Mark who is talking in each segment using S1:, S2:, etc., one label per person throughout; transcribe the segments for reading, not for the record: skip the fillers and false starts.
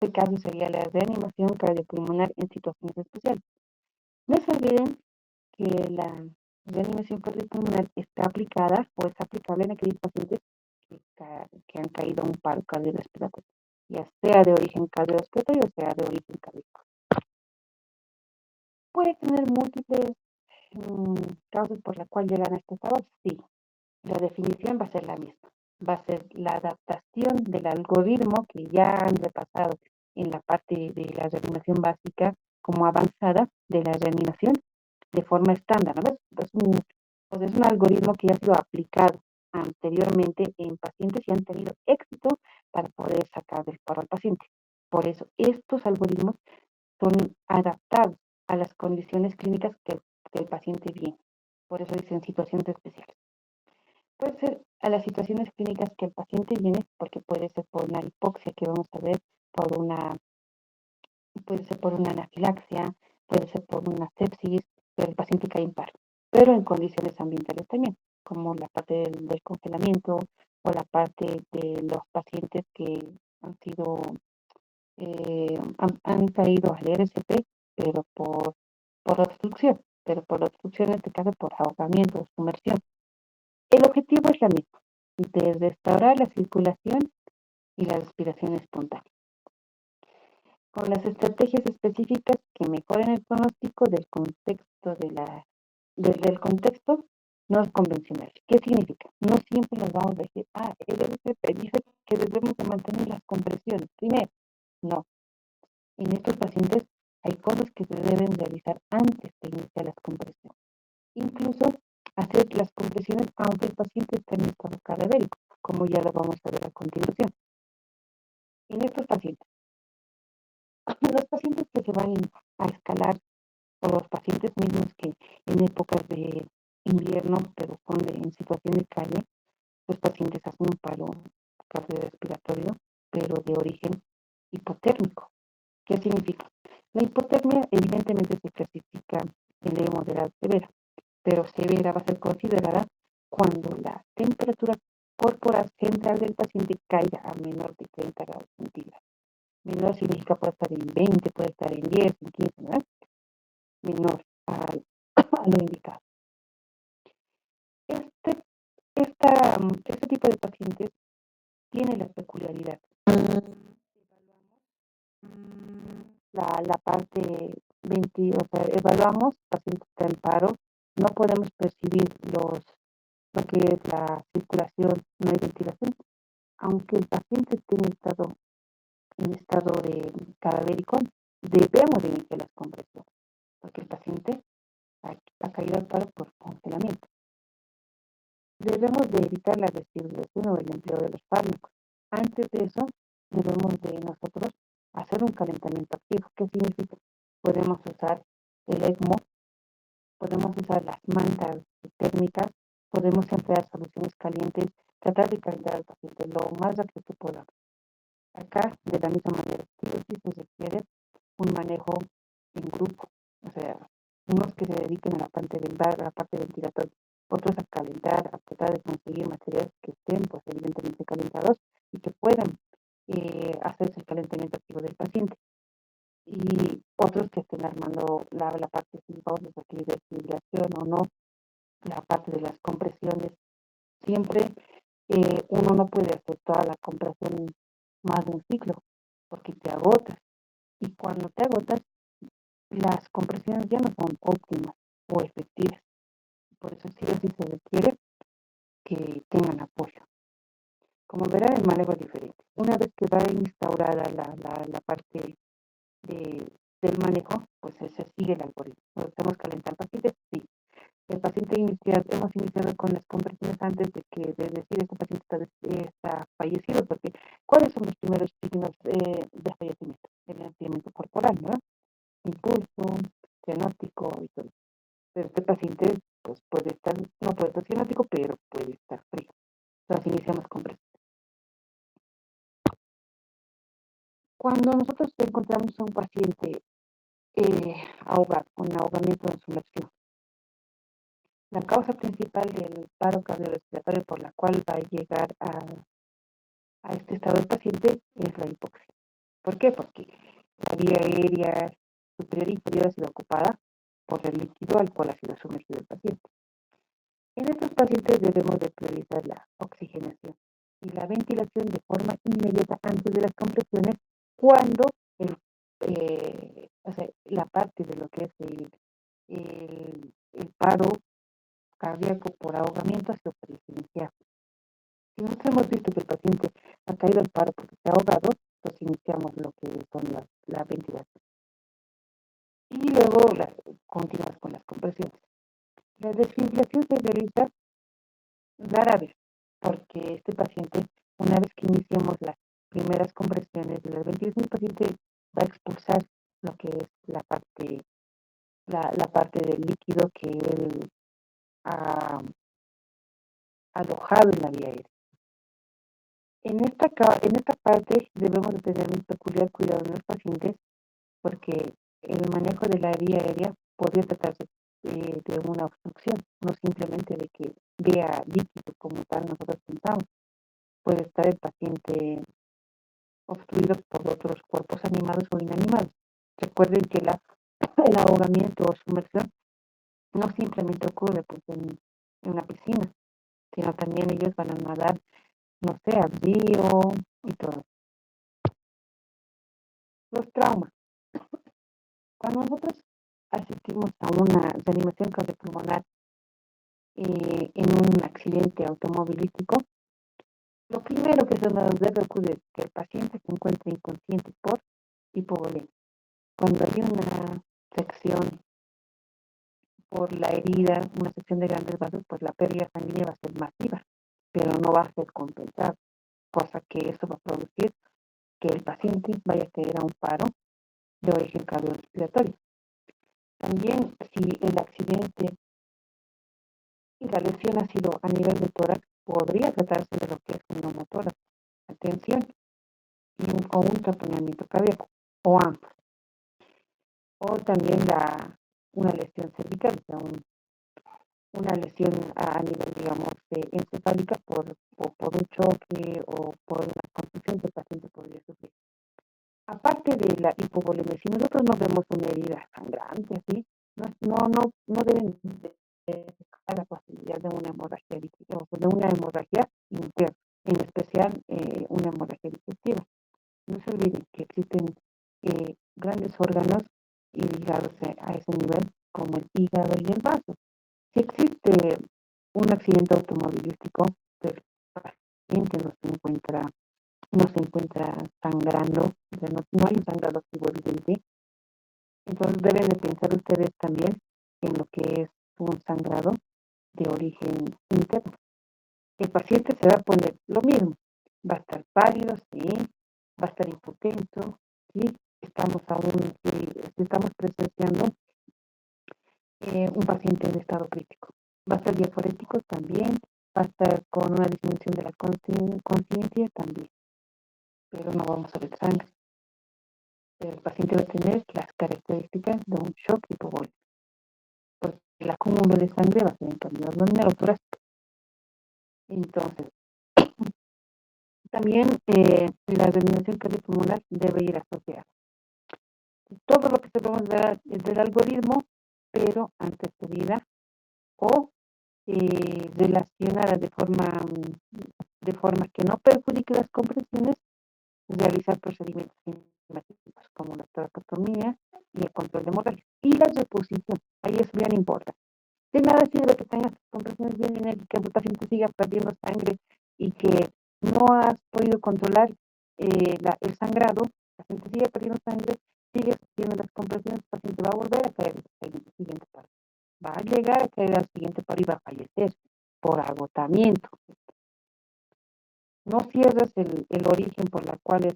S1: este caso sería la reanimación cardiopulmonar en situaciones especiales. No se olviden que la reanimación cardiopulmonar está aplicada o es aplicable en aquellos pacientes que han caído a un paro cardiorrespiratorio, ya sea de origen cardiorrespiratorio o sea de origen cardíaco. Puede tener múltiples causas por la cual llegan a este estado, sí. La definición va a ser la misma. Va a ser la adaptación del algoritmo que ya han repasado en la parte de la reanimación básica como avanzada de la reanimación de forma estándar, ¿no? Pues es un algoritmo que ya ha sido aplicado anteriormente en pacientes y han tenido éxito para poder sacar del paro al paciente. Por eso, estos algoritmos son adaptados a las condiciones clínicas que el paciente viene. Por eso dicen situaciones especiales. Puede ser a las situaciones clínicas que el paciente viene, porque puede ser por una hipoxia que vamos a ver, por una, puede ser por una anafilaxia, puede ser por una sepsis, pero el paciente cae en paro. Pero en condiciones ambientales también, como la parte del congelamiento o la parte de los pacientes que han sido han caído al RCP, pero por obstrucción, pero por obstrucción en este caso por ahogamiento o sumersión. El objetivo es la misma, de restaurar la circulación y la respiración espontánea, con las estrategias específicas que mejoren el pronóstico del contexto del contexto no convencional. ¿Qué significa? No siempre nos vamos a decir, el RCP dice que debemos de mantener las compresiones primero. No, en estos pacientes hay cosas que se deben realizar antes de iniciar las compresiones. Incluso hacer las compresiones aunque el paciente esté en estado cadavérico, como ya lo vamos a ver a continuación. En estos pacientes, los pacientes que se van a escalar o los pacientes mismos que en épocas de invierno, pero son en situación de calle, los pacientes hacen un paro cardiorrespiratorio, pero de origen hipotérmico. ¿Qué significa? La hipotermia evidentemente se clasifica en leve, moderada, severa, pero severa va a ser considerada cuando la temperatura corporal central del paciente caiga a menor de 30 grados centígrados. Menor significa puede estar en 20, puede estar en 10, en 15, ¿no? Menor a lo indicado. Este, este tipo de pacientes tiene la peculiaridad. La parte 20, o sea, evaluamos paciente está en paro, no podemos percibir lo que es la circulación, no hay ventilación, aunque el paciente esté en estado de cadavérico, debemos de iniciar las compresiones, porque el paciente ha caído al paro por congelamiento. Debemos de evitar la desfibrilación o el empleo de los fármacos. Antes de eso, debemos de nosotros hacer un calentamiento activo. ¿Qué significa? Podemos usar el ECMO, podemos usar las mantas térmicas, podemos emplear soluciones calientes, tratar de calentar al paciente lo más rápido que podamos. Acá, de la misma manera, sí se requiere un manejo en grupo, o sea, unos que se dediquen a la parte ventilatoria, otros a calentar, a tratar de conseguir materiales que estén, pues evidentemente calentados y que puedan hacerse el calentamiento activo del paciente. Y otros que estén armando la parte sin pausas aquí de fibrilación o no, la parte de las compresiones. Siempre uno no puede hacer toda la compresión más de un ciclo, porque te agotas. Y cuando te agotas, las compresiones ya no son óptimas o efectivas. Por eso sí o sí se requiere que tengan apoyo. Como verán, el manejo es diferente. Una vez que va instaurada la parte del manejo, pues se sigue el algoritmo. ¿Hacemos calentar pacientes? Sí. El paciente hemos iniciado con las compresiones antes de decir este paciente está fallecido, porque ¿cuáles son los primeros signos de fallecimiento? El enfriamiento corporal, ¿no? Impulso, cianótico y todo. Pero este paciente pues puede estar, no puede estar cianótico, pero puede estar frío. Entonces iniciamos con presión. Cuando nosotros encontramos a un paciente ahogado, con ahogamiento en sumersión, la causa principal del paro cardiorrespiratorio por la cual va a llegar a este estado del paciente es la hipoxia. ¿Por qué? Porque la vía aérea superior e inferior ha sido ocupada por el líquido al cual ha sido sumergido el paciente. En estos pacientes debemos de priorizar la oxigenación y la ventilación de forma inmediata antes de las compresiones cuando o sea, la parte de lo que es el paro cardíaco por ahogamiento ha sido iniciado. Si nosotros hemos visto que el paciente ha caído al paro porque se ha ahogado, pues iniciamos lo que son la ventilación. Y luego continuamos con las compresiones. La desfibrilación se realiza rara vez, porque este paciente, una vez que iniciamos las primeras compresiones de la ventilación, el paciente va a expulsar lo que es la parte del líquido que él ha alojado en la vía aérea. En esta parte debemos de tener un peculiar cuidado en los pacientes porque el manejo de la vía aérea podría tratarse de una obstrucción, no simplemente de que vea líquido como tal nosotros pensamos. Puede estar el paciente obstruido por otros cuerpos animados o inanimados. Recuerden que el ahogamiento o sumersión no simplemente ocurre pues, en una piscina, sino también ellos van a nadar, no sé, al río y todo. Los traumas. Cuando nosotros asistimos a una reanimación cardiopulmonar en un accidente automovilístico, lo primero que se nos debe ocurrir es que el paciente se encuentre inconsciente por hipovolemia. Cuando hay una sección por la herida, una sección de grandes vasos, pues la pérdida sanguínea va a ser masiva, pero no va a ser compensada, cosa que esto va a producir que el paciente vaya a caer a un paro de origen cardiorrespiratorio. También si el accidente y la lesión ha sido a nivel de tórax, podría tratarse de lo que es un neumotórax, atención, o un taponamiento cardíaco, o ambos. O también una lesión cervical, o sea, una lesión a nivel, digamos, encefálica por un choque o por una contusión que el paciente podría sufrir. Aparte de la hipovolemia, si nosotros no vemos una herida sangrante así, no deben de la posibilidad de una hemorragia o de una hemorragia interna, en especial una hemorragia digestiva. No se olviden que existen grandes órganos ligados a ese nivel, como el hígado y el vaso. Si existe un accidente automovilístico, pero el paciente no se encuentra sangrando, o sea, no hay un sangrado activo evidente, entonces deben de pensar ustedes también en lo que es un sangrado de origen interno. El paciente se va a poner lo mismo, va a estar pálido, sí, va a estar impotente, sí, estamos presenciando un paciente en estado crítico. Va a estar diaforético también, va a estar con una disminución de la conciencia también, pero no vamos a ver sangre. El paciente va a tener las características de un shock hipovolémico, porque el acúmulo de sangre va a ser en cambio abdominal o torácico. Entonces, también la reanimación cardiopulmonar debe ir asociada. Todo lo que se podemos ver del algoritmo, pero antecedida o relacionada de forma que no perjudique las compresiones, realizar procedimientos invasivos como la toracotomía y el control de hemorragia. Y la reposición, ahí es bien importante. De nada sirve que tengas compresiones bien enérgicas, el paciente siga perdiendo sangre y que no has podido controlar el sangrado, el paciente sigue perdiendo sangre, sigue haciendo las compresiones, el paciente va a volver a caer en el siguiente paro. Va a llegar a caer al siguiente paro y va a fallecer por agotamiento. No cierras el origen por la cual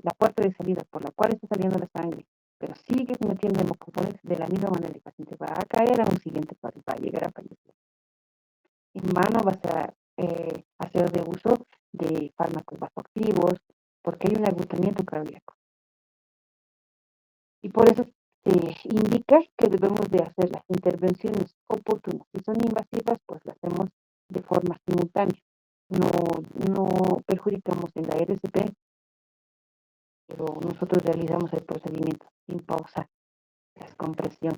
S1: la puerta de salida por la cual está saliendo la sangre, pero sigues metiendo hemocomponentes de la misma manera, el paciente va a caer a un siguiente paro y va a llegar a fallecer. En vano vas a hacer de uso de fármacos vasoactivos porque hay un agotamiento cardíaco. Y por eso se indica que debemos de hacer las intervenciones oportunas. Si son invasivas, pues las hacemos de forma simultánea. No perjudicamos en la RCP pero nosotros realizamos el procedimiento sin pausar, la descompresión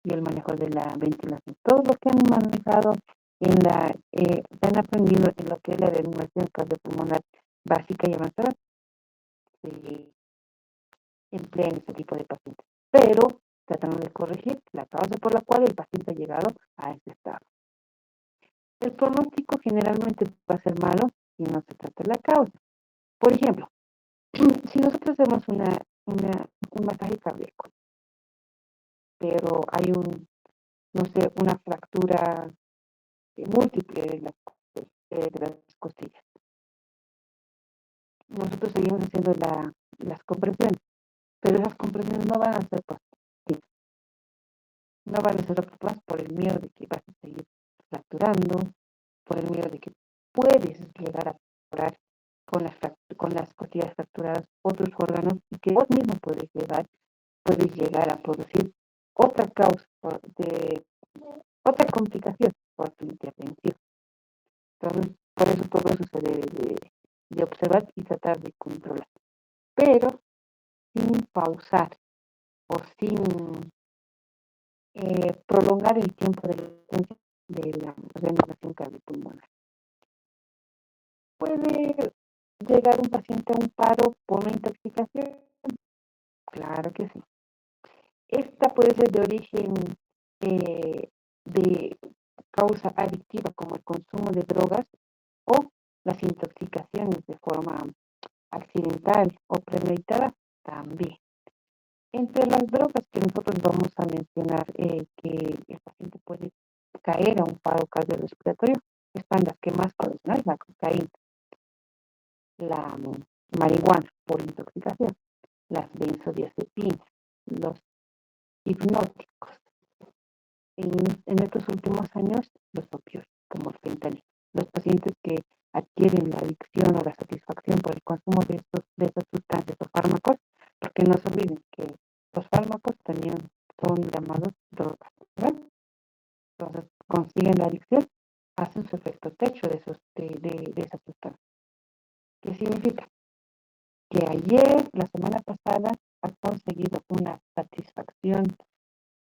S1: y el manejo de la ventilación. Todo lo que han manejado han aprendido en lo que es la reanimación cardiopulmonar básica y avanzada, se emplea en este tipo de pacientes, pero tratando de corregir la causa por la cual el paciente ha llegado a este estado. El pronóstico generalmente va a ser malo si no se trata de la causa. Por ejemplo, si nosotros hacemos un masaje cardíaco, pero hay no sé, una fractura múltiple de las costillas, nosotros seguimos haciendo las compresiones, pero esas compresiones no van a ser positivas, no van a ser ocupadas por el miedo de que vas a seguir fracturando, por el miedo de que puedes llegar a fracturar con las costillas fracturadas otros órganos y que vos mismo puedes llegar a producir otra causa de otra complicación por tu intervención. Entonces, por eso todo eso se debe de observar y tratar de controlar, pero sin pausar o sin prolongar el tiempo de la reanimación cardiopulmonar. Puede llegar un paciente a un paro por una intoxicación, claro que sí. Esta puede ser de origen de causa adictiva como el consumo de drogas o las intoxicaciones de forma accidental o premeditada también. Entre las drogas que nosotros vamos a mencionar que el paciente puede caer a un paro cardiorrespiratorio están las que más conocen, la cocaína, la marihuana por intoxicación, las benzodiazepinas, los hipnóticos. En estos últimos años, los opioides, como el fentanilo. Los pacientes que adquieren la adicción o la satisfacción por el consumo de estas sustancias o fármacos, porque no se olviden que los fármacos también son llamados drogas, ¿verdad? Entonces, consiguen la adicción, hacen su efecto techo de esas sustancias. ¿Qué significa? Que ayer, la semana pasada, has conseguido una satisfacción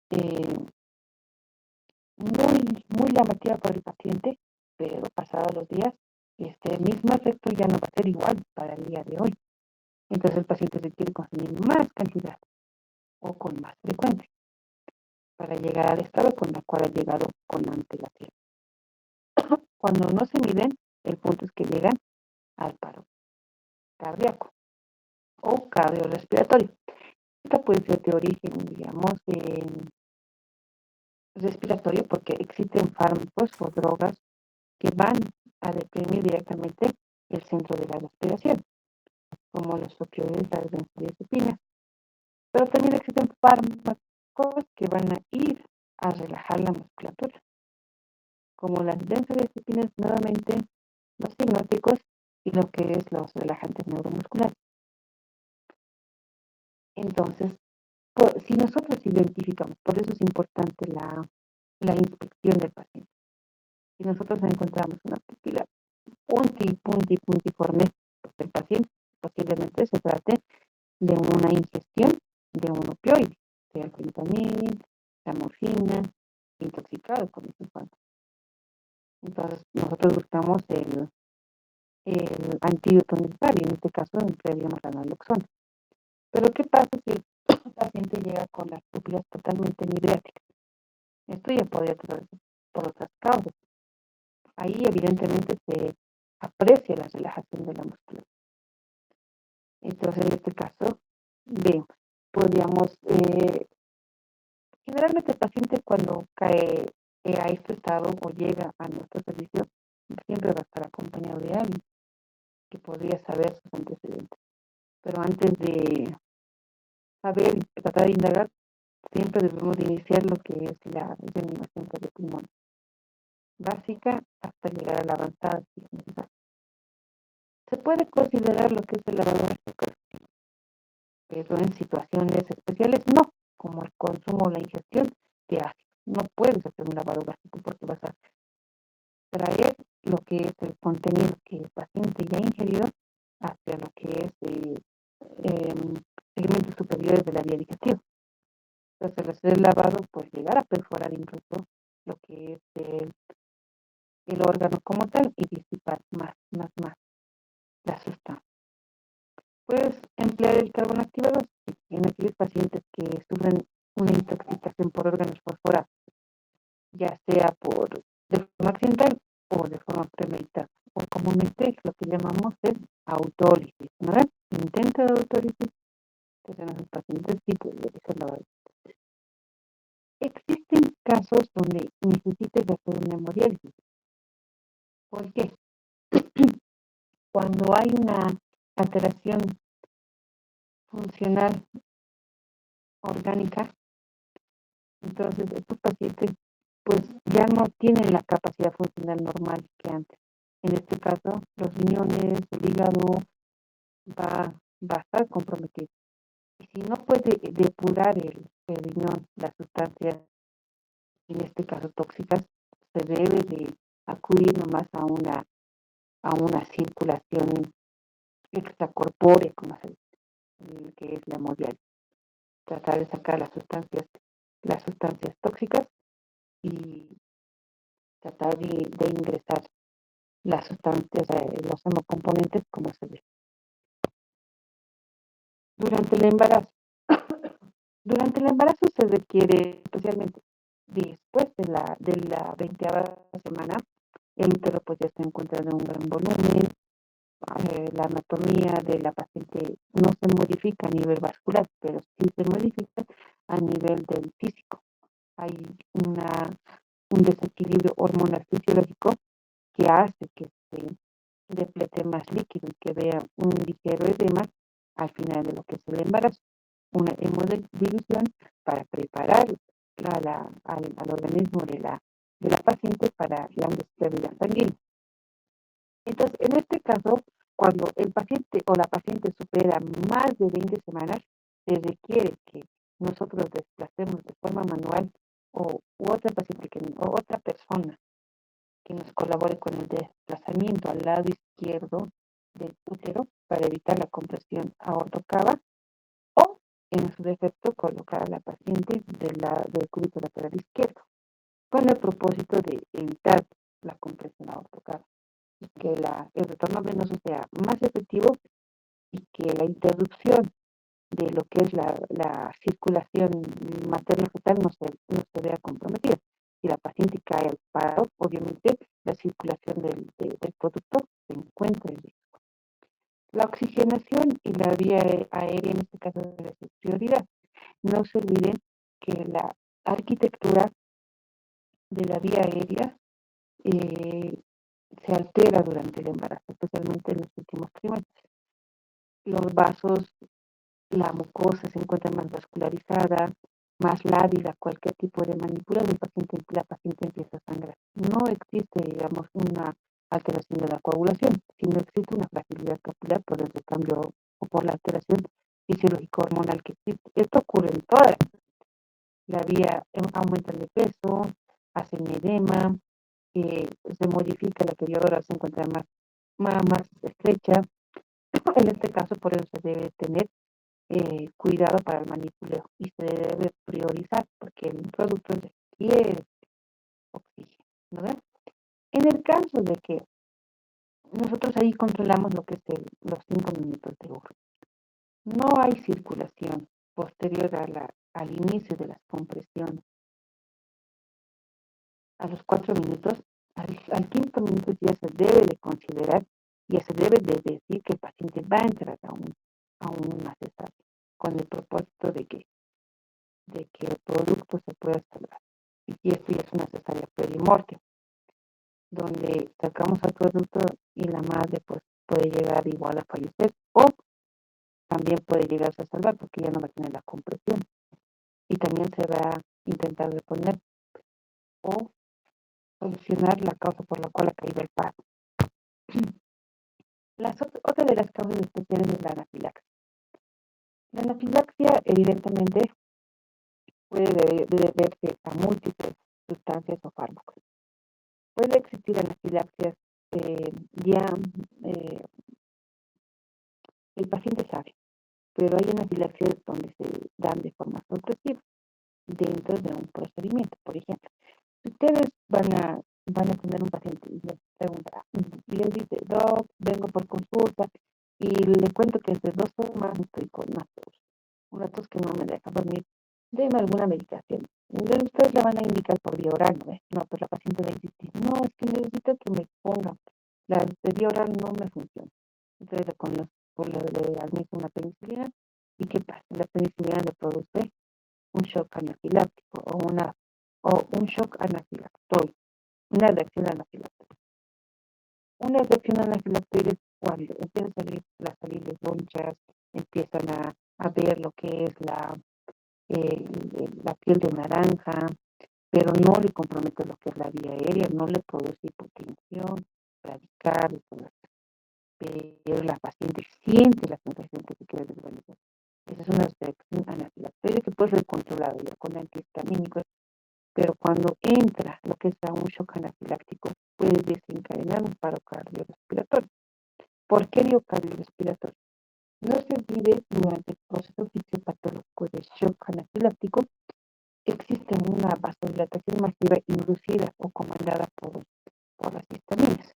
S1: eh, muy llamativa para el paciente, pero pasados los días, este mismo efecto ya no va a ser igual para el día de hoy. Entonces el paciente se quiere consumir más cantidad o con más frecuencia para llegar al estado con el cual ha llegado con antelación. Cuando no se miden, el punto es que llegan al paro cardíaco o cardiorrespiratorio. Esta puede ser de origen, digamos, respiratorio porque existen fármacos o drogas que van a deprimir directamente el centro de la respiración, como los opioides, las benzodiazepinas. Pero también existen fármacos que van a ir a relajar la musculatura, como las benzodiazepinas, nuevamente los hipnóticos y lo que es los relajantes neuromusculares. Entonces, si nosotros identificamos, por eso es importante la inspección del paciente. Si nosotros encontramos una pupila puntiforme del paciente, posiblemente se trate de una ingestión de un opioide, sea el fentanil, la morfina, intoxicado con estos fármacos. Entonces, nosotros buscamos el antídoto necesario, en este caso emplearíamos la naloxona. Pero, ¿qué pasa si el paciente llega con las pupilas totalmente midriáticas? Esto ya podría ser por otras causas. Ahí, evidentemente, se aprecia la relajación de la musculatura. Entonces, en este caso, vemos, podríamos, generalmente el paciente cuando cae a este estado o llega a nuestro servicio, siempre va a estar acompañado de alguien que podría saber sus antecedentes. Pero antes de saber y tratar de indagar, siempre debemos de iniciar lo que es la reanimación cardiopulmonar básica hasta llegar a la avanzada si es necesario. Se puede considerar lo que es el lavado respiratorio, pero en situaciones especiales no, como el consumo o la ingestión de ácido. No puedes hacer un lavado gástrico porque vas a traer lo que es el contenido que el paciente ya ha ingerido hacia lo que es em, segmentos superiores de la vía digestiva. Entonces, al hacer el lavado, pues llegar a perforar incluso lo que es el órgano como tal y disipar más la sustancia. Puedes emplear el carbón activado en aquellos pacientes que sufren una intoxicación por órganos fosforados, ya sea de forma accidental o de forma premeditada, o comúnmente lo que llamamos es autólisis, ¿no? Intento de autólisis, entonces en los pacientes sí puede ser la verdad. Existen casos donde necesites hacer una hemodiálisis. ¿Por qué? Cuando hay una alteración funcional orgánica, entonces estos pacientes pues ya no tienen la capacidad funcional normal que antes. En este caso, los riñones, el hígado va a estar comprometido. Y si no puede depurar el riñón las sustancias, en este caso tóxicas, se debe de acudir nomás a una circulación extracorpórea, como se dice, que es la hemodiálisis. Tratar de sacar las sustancias tóxicas y tratar de ingresar las sustancias, los hemocomponentes, como se dice. Durante el embarazo. Durante el embarazo se requiere, especialmente después de la 20ª semana, el útero pues ya se encuentra en un gran volumen, la anatomía de la paciente no se modifica a nivel vascular, pero sí se modifica a nivel del físico. Hay un desequilibrio hormonal fisiológico que hace que se deplete más líquido y que vea un ligero edema al final de lo que es el embarazo. Una hemodilución para preparar al organismo de la paciente para grandes pérdidas sanguíneas. Entonces, en este caso, cuando el paciente o la paciente supera más de 20 semanas, se requiere que nosotros desplacemos de forma manual o otra persona que nos colabore con el desplazamiento al lado izquierdo del útero para evitar la compresión aortocava o, en su defecto, colocar a la paciente del cúbito lateral izquierdo, con el propósito de evitar la compresión aortocava y que el retorno venoso sea más efectivo y que la interrupción de lo que es la circulación materno-fetal no se vea comprometida. Si la paciente cae al paro, obviamente la circulación del producto se encuentra en riesgo. La oxigenación y la vía aérea en este caso debe ser prioridad. No se olviden que la arquitectura de la vía aérea eh, se altera durante el embarazo, especialmente en los últimos trimestres. Los vasos, la mucosa se encuentra más vascularizada, más lábil a cualquier tipo de manipulación, la paciente empieza a sangrar. No existe, digamos, una alteración de la coagulación, sino existe una fragilidad capilar por el recambio o por la alteración fisiológico hormonal que existe. Esto ocurre en todas. La vía aumenta de peso, hacen edema, se modifica la periodora, se encuentra más estrecha. En este caso, por eso se debe tener cuidado para el manipuleo y se debe priorizar porque el producto requiere oxígeno, ¿no? En el caso de que nosotros ahí controlamos lo que es los 5 minutos de oro, no hay circulación posterior al inicio de las compresiones. A los 4 minutos, al quinto minuto ya se debe de considerar, ya se debe de decir que el paciente va a entrar a una cesárea, con el propósito de que el producto se pueda salvar. Y esto ya es una cesárea perimortem, donde sacamos al producto y la madre pues puede llegar igual a fallecer o también puede llegarse a salvar porque ya no va a tener la compresión y también se va a intentar reponer o solucionar la causa por la cual ha caído el parto. Otra de las causas especiales es la anafilaxia. La anafilaxia evidentemente puede deberse a múltiples sustancias o fármacos. Puede existir anafilaxias ya eh, el paciente sabe. pero hay anafilaxias donde se dan de forma sorpresiva dentro de un procedimiento. Por ejemplo, si ustedes van a tener un paciente y les pregunta, y les dice, Doc, vengo por consulta y le cuento que desde 2 semanas estoy con una tos que no me deja dormir, deme alguna medicación. Entonces ustedes la van a indicar por vía oral, ¿no? No, pues la paciente va a insistir, no, es que necesito que me pongan, la de vía oral no me funciona. Entonces con lo le administro una penicilina, ¿y qué pasa? La penicilina le produce un shock anafiláctico o un shock anafiláctico, una reacción anafiláctica. Una reacción anafiláctica es cuando empiezan a salirles ronchas, empiezan a ver lo que es la piel de naranja, pero no le compromete lo que es la vía aérea, no le produce hipotensión, radical, pero la paciente siente la sensación que se quiere desvanecer. Esa es una reacción anafiláctica que puede ser controlada ya con antihistamínicos, pero cuando entra lo que es un shock anafiláctico puede desencadenar un paro cardiorrespiratorio. ¿Por qué digo cardiorrespiratorio? No se olvide, durante el proceso fisiopatológico de shock anafiláctico existe una vasodilatación masiva inducida o comandada por las histaminas.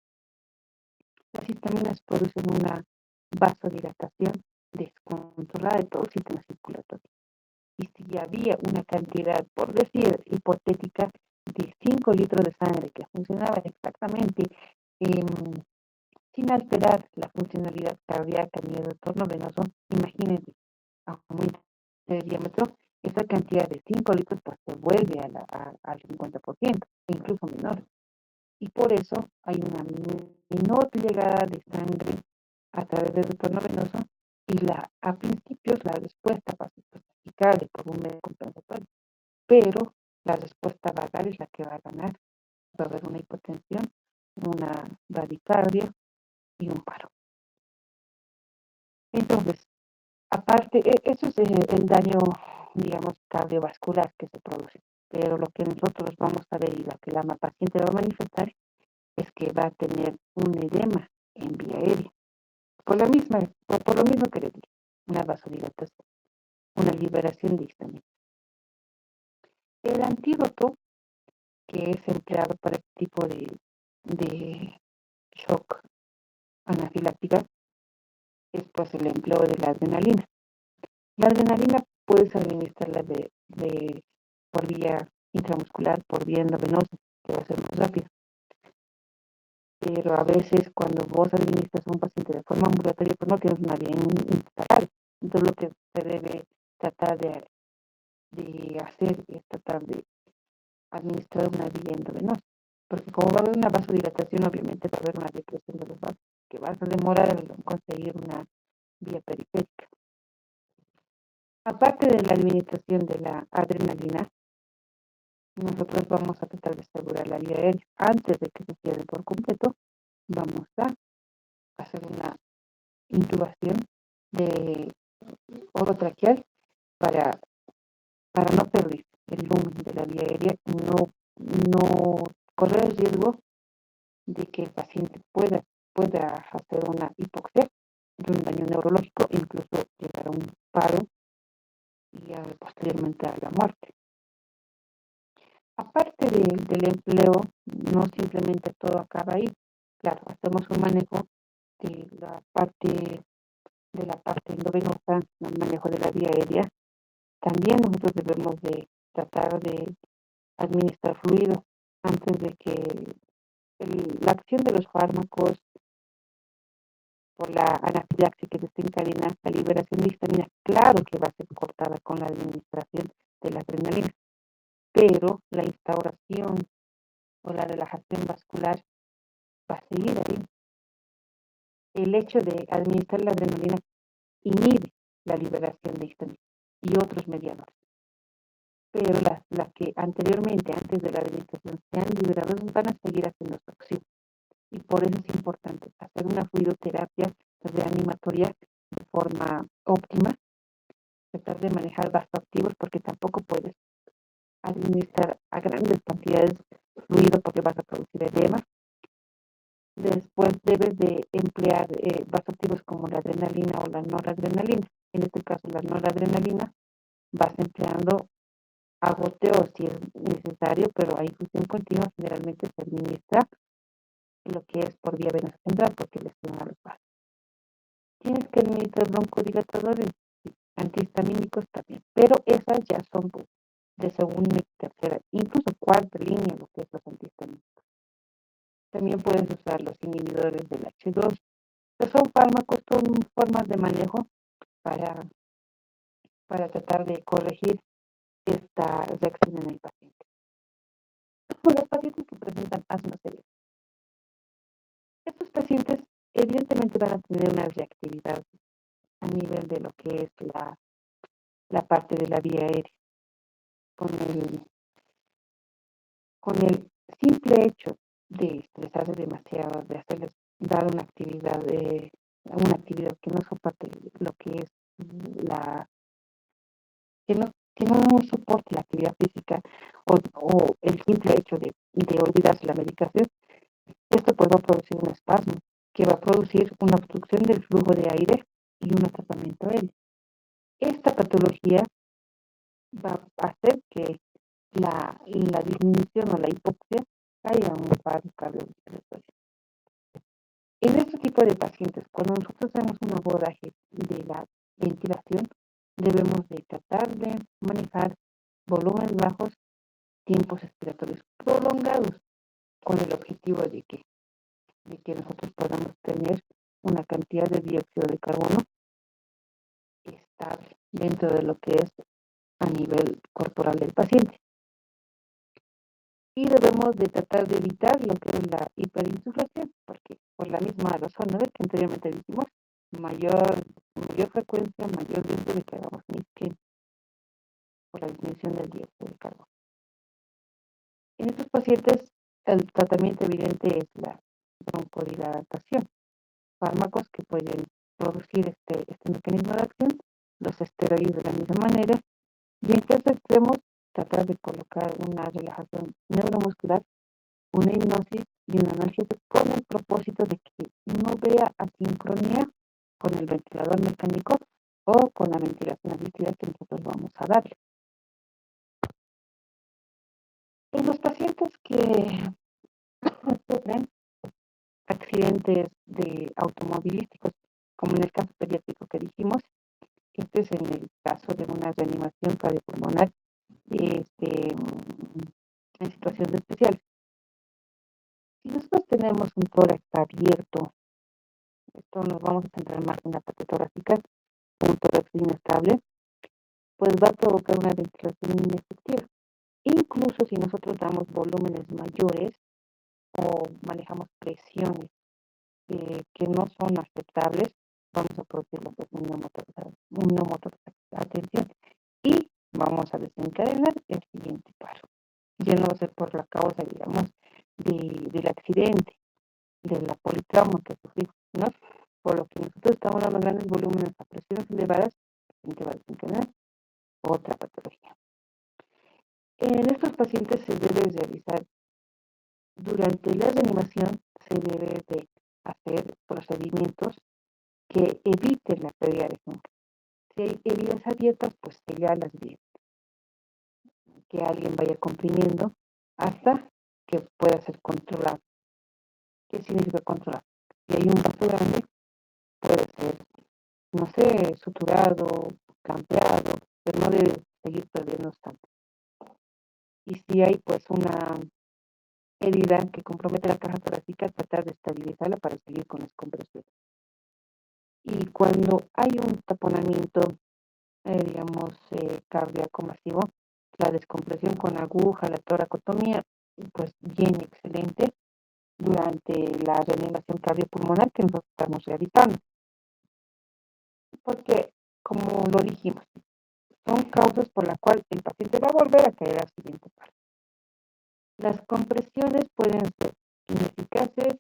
S1: Las histaminas producen una vasodilatación descontrolada de todo el sistema circulatorio. Y si había una cantidad, por decir, hipotética, de 5 litros de sangre que funcionaba exactamente eh, sin alterar la funcionalidad cardíaca ni el retorno venoso, imagínense, aumenta el diámetro, esa cantidad de 5 litros pues se vuelve al 50%, e incluso menor. Y por eso hay una menor llegada de sangre a través del retorno venoso y a principios la respuesta pasificable por un medio compensatorio, pero la respuesta vagal es la que va a ganar. Va a haber una hipotensión, una bradicardia y un paro. Entonces, aparte, eso es el daño, digamos, cardiovascular que se produce. Pero lo que nosotros vamos a ver y lo que la paciente va a manifestar es que va a tener un edema en vía aérea. Por lo mismo que le digo, una vasodilatación, una liberación de histamina. El antídoto que es empleado para este tipo de shock anafiláctica es pues el empleo de la adrenalina. La adrenalina puedes administrarla por vía intramuscular, por vía endovenosa, que va a ser más rápido. Pero a veces cuando vos administras a un paciente de forma ambulatoria, pues no tienes una vía instalada. Entonces lo que se debe tratar de hacer es tratar de administrar una vía endovenosa. Porque como va a haber una vasodilatación, obviamente va a haber una depresión de los vasos, que vas a demorar en conseguir una vía periférica. Aparte de la administración de la adrenalina, nosotros vamos a tratar de asegurar la vía aérea. Antes de que se cierre por completo, vamos a hacer una intubación de orotraqueal para, para no perder el lumen de la vía aérea, no correr el riesgo de que el paciente pueda hacer una hipoxia, de un daño neurológico, incluso llegar a un paro y posteriormente a la muerte. Aparte del empleo, no simplemente todo acaba ahí. Claro, hacemos un manejo de la parte endovenosa, el manejo de la vía aérea. También nosotros debemos de tratar de administrar fluidos antes de que la acción de los fármacos por la anafilaxia que desencadena la liberación de histamina, claro que va a ser cortada con la administración de la adrenalina, pero la instauración o la relajación vascular va a seguir ahí. El hecho de administrar la adrenalina inhibe la liberación de histamina y otros mediadores. Pero las que anteriormente, antes de la administración, se han liberado van a seguir haciendo su acción. Y por eso es importante hacer una fluidoterapia reanimatoria de forma óptima, tratar de manejar vasoactivos porque tampoco puedes administrar a grandes cantidades de fluido porque vas a producir edema. Después debes de emplear vasoactivos como la adrenalina o la noradrenalina. en este caso la noradrenalina, vas empleando a goteo si es necesario, pero a infusión continua generalmente se administra lo que es por vía venosa central porque lesiona a los vasos. Tienes que administrar broncodilatadores, antihistamínicos también, pero esas ya son pues, de segunda y tercera, incluso cuarta línea, lo que es los antihistamínicos. También puedes usar los inhibidores del H2, que son fármacos con formas de manejo para, para tratar de corregir esta reacción en el paciente. Los pacientes que presentan asma severa. Estos pacientes evidentemente van a tener una reactividad a nivel de lo que es la parte de la vía aérea. Con el simple hecho de estresarse demasiado, de hacerles dar una actividad que no soporte lo que es la, que no soporte la actividad física o el simple hecho de olvidarse la medicación, esto pues va a producir un espasmo que va a producir una obstrucción del flujo de aire y un atrapamiento aéreo. Esta patología va a hacer que la disminución o la hipoxia haya un paro cardiorrespiratorio. En este tipo de pacientes, cuando nosotros hacemos un abordaje de la ventilación, debemos de tratar de manejar volúmenes bajos, tiempos expiratorios prolongados, con el objetivo de que nosotros podamos tener una cantidad de dióxido de carbono estable dentro de lo que es a nivel corporal del paciente. Y debemos de tratar de evitar lo que es la hiperinsuflación, porque por la misma razón, ¿no? Que anteriormente dijimos, mayor frecuencia, mayor riesgo de que hagamos isquemia por la disminución del dióxido de carbono. En estos pacientes, el tratamiento evidente es la broncodilatación, fármacos que pueden producir este mecanismo de acción, los esteroides de la misma manera, y en casos extremos, tratar de colocar una relajación neuromuscular, una hipnosis y un analgésico con el propósito de que no vea asincronía con el ventilador mecánico o con la ventilación asistida que nosotros vamos a darle. En los pacientes que sufren accidentes automovilísticos, como en el caso pediátrico que dijimos, este es en el caso de una reanimación cardiopulmonar en situaciones especiales. Si nosotros tenemos un tórax abierto, esto nos vamos a centrar más en la parte torácica, un tórax inestable, pues va a provocar una ventilación inefectiva. Incluso si nosotros damos volúmenes mayores o manejamos presiones que no son aceptables, vamos a producir lo que es un neumotórax. Atención. Y vamos a desencadenar el siguiente paro. Ya no va a ser por la causa, digamos, del accidente, de la politrauma que sufrimos, ¿no? Por lo que nosotros estamos dando grandes volúmenes a presiones elevadas, que va a desencadenar otra patología. En estos pacientes se debe realizar, durante la reanimación, se debe de hacer procedimientos que eviten la pérdida de sangre. Si hay heridas abiertas, pues sellarlas bien, que alguien vaya comprimiendo hasta que pueda ser controlado. ¿Qué significa controlar? Si hay un vaso grande, puede ser, no sé, suturado, campeado, pero no debe seguir perdiendo tanto. Y si hay pues una herida que compromete la caja torácica, tratar de estabilizarla para seguir con las compresiones. Y cuando hay un taponamiento, digamos, cardíaco masivo, la descompresión con aguja, la toracotomía, pues bien excelente durante la reanimación cardiopulmonar que nosotros estamos realizando. Porque, como lo dijimos, son causas por las cuales el paciente va a volver a caer al siguiente paro. Las compresiones pueden ser ineficaces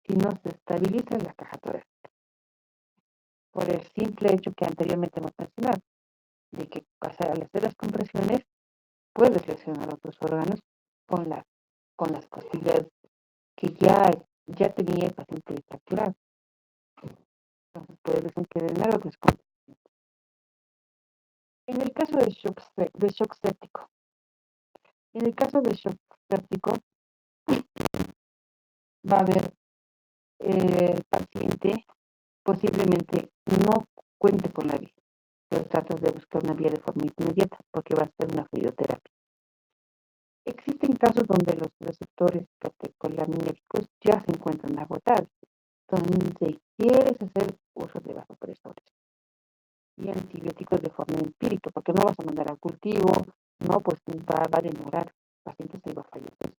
S1: si no se estabiliza la caja torácica, por el simple hecho que anteriormente hemos mencionado, de que al hacer las compresiones puedes lesionar otros órganos con las costillas que ya tenía el paciente fracturado. Entonces puede desencadenar otras compresiones. En el caso de shock séptico, en el caso de shock séptico va a haber el paciente posiblemente no cuente con la vía, pero tratas de buscar una vía de forma inmediata porque va a ser una fluidoterapia. Existen casos donde los receptores catecolinérgicos ya se encuentran agotados, donde quieres hacer uso de vasopresores y antibióticos de forma empírica, porque no vas a mandar al cultivo, no, pues va a demorar, el paciente se va a fallecer.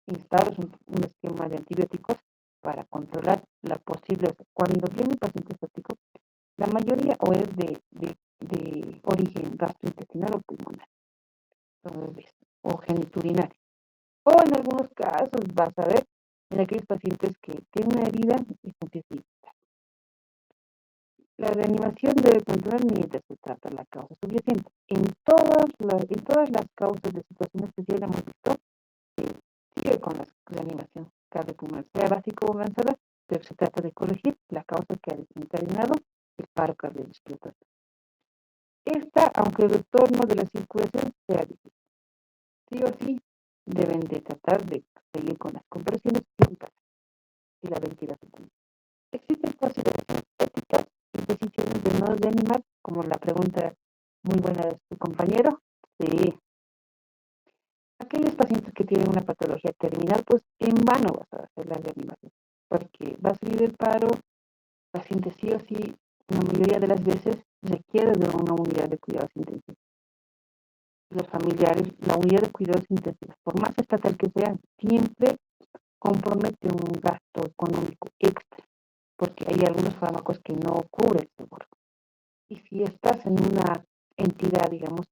S1: Instauras un esquema de antibióticos para controlar la posible, cuando viene el paciente séptico, la mayoría o es de origen gastrointestinal o pulmonar, entonces, o genitourinario. O en algunos casos vas a ver en aquellos pacientes que tienen una herida y se empieza a infectar. La reanimación debe continuar mientras se trata la causa subyacente. En todas las causas de situación especial hemos visto que sigue con la reanimación cardiopulmonar, sea básico o avanzada, pero se trata de corregir la causa que ha desencadenado el paro cardiorrespiratorio. Esta, aunque el retorno de la circulación sea difícil, sí o sí deben de tratar de seguir con las compresiones y la ventilación. Existen consideraciones éticas y decisiones de no reanimar, como la pregunta muy buena de su compañero. Sí, aquellos pacientes que tienen una patología terminal, pues en vano vas a hacer la reanimación, porque va a salir del paro, el paciente sí o sí, la mayoría de las veces requiere de una unidad de cuidados intensivos. Los familiares, la unidad de cuidados intensivos, por más estatal que sea, siempre compromete un gasto económico extra, porque hay algunos fármacos que no cubre el seguro. Y si estás en una entidad, digamos,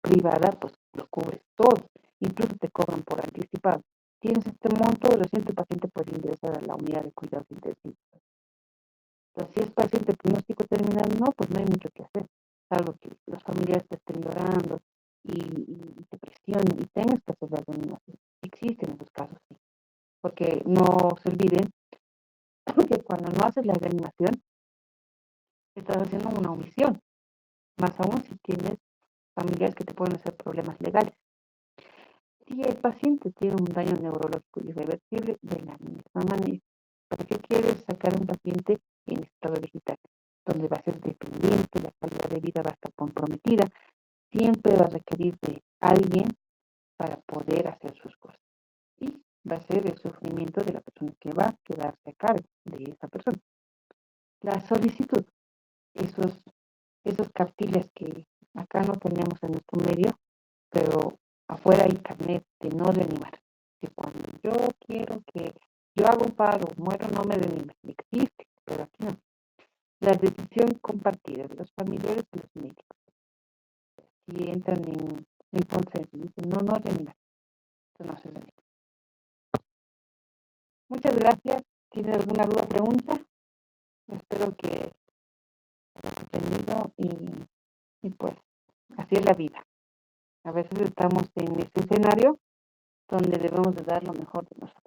S1: privada, pues lo cubres todo. Incluso te cobran por anticipado. Tienes este monto, recién tu paciente puede ingresar a la unidad de cuidados intensivos. Entonces, si es paciente pronóstico terminal, no, pues no hay mucho que hacer. Salvo que los familiares te estén llorando y te presionen y tengas que hacer la reanimación. Existen esos casos, sí. Porque no se olviden que cuando no haces la reanimación, estás haciendo una omisión. Más aún si tienes familiares que te pueden hacer problemas legales. Si el paciente tiene un daño neurológico irreversible, de la misma manera, ¿para qué quieres sacar a un paciente en estado vegetal? Donde va a ser dependiente, la calidad de vida va a estar comprometida, siempre va a requerir de alguien para poder hacer sus cosas. Y va a ser el sufrimiento de la persona que va a quedarse a cargo de esa persona. La solicitud, esos, esos cartiles que acá no tenemos en nuestro medio, pero afuera hay carnet de no reanimar. Que cuando yo quiero que yo hago un paro, muero, no me reanime. Existe, pero aquí no. La decisión compartida de los familiares y los médicos. Si entran en consenso y dicen no, no reanimar, entonces no se reanima. Muchas gracias. ¿Tienes alguna duda o pregunta? Espero que hayas entendido y pues así es la vida. A veces estamos en este escenario donde debemos de dar lo mejor de nosotros.